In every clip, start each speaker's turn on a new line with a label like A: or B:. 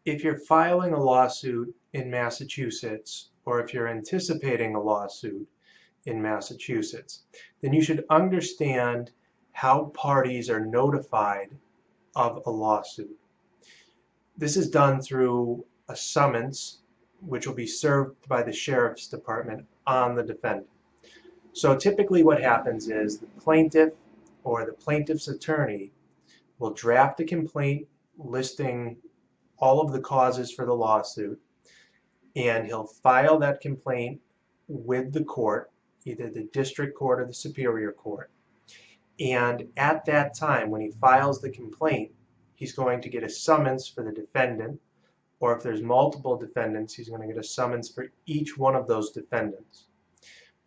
A: If you're filing a lawsuit in Massachusetts, or if you're anticipating a lawsuit in Massachusetts, then you should understand how parties are notified of a lawsuit. This is done through a summons, which will be served by the sheriff's department on the defendant. So typically what happens is the plaintiff or the plaintiff's attorney will draft a complaint listing all of the causes for the lawsuit, and he'll file that complaint with the court, either the district court or the superior court. And at that time, when he files the complaint, he's going to get a summons for the defendant, or if there's multiple defendants, he's going to get a summons for each one of those defendants.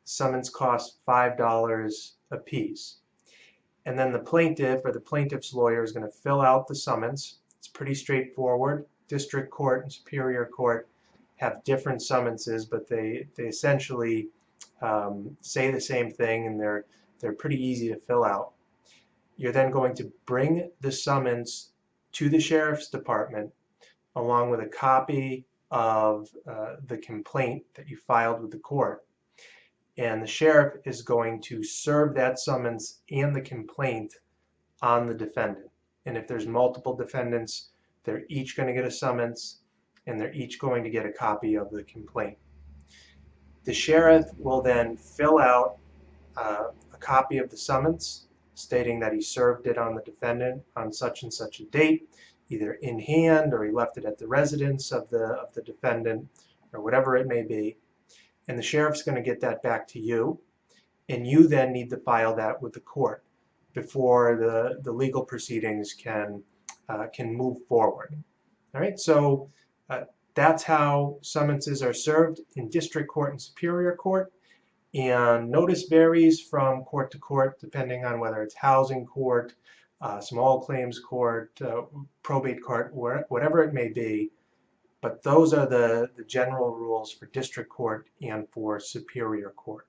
A: Summons cost $5 a piece. And then the plaintiff or the plaintiff's lawyer is going to fill out the summons. It's pretty straightforward. District court and superior court have different summonses, but they essentially say the same thing, and they're pretty easy to fill out. You're then going to bring the summons to the sheriff's department along with a copy of the complaint that you filed with the court. And the sheriff is going to serve that summons and the complaint on the defendant. And if there's multiple defendants, they're each going to get a summons, and they're each going to get a copy of the complaint. The sheriff will then fill out a copy of the summons stating that he served it on the defendant on such and such a date, either in hand or he left it at the residence of the defendant, or whatever it may be. And the sheriff's going to get that back to you, and you then need to file that with the court before the legal proceedings can move forward. All right, so that's how summonses are served in district court and superior court. And notice varies from court to court depending on whether it's housing court, small claims court, probate court, whatever it may be. But those are the general rules for district court and for superior court.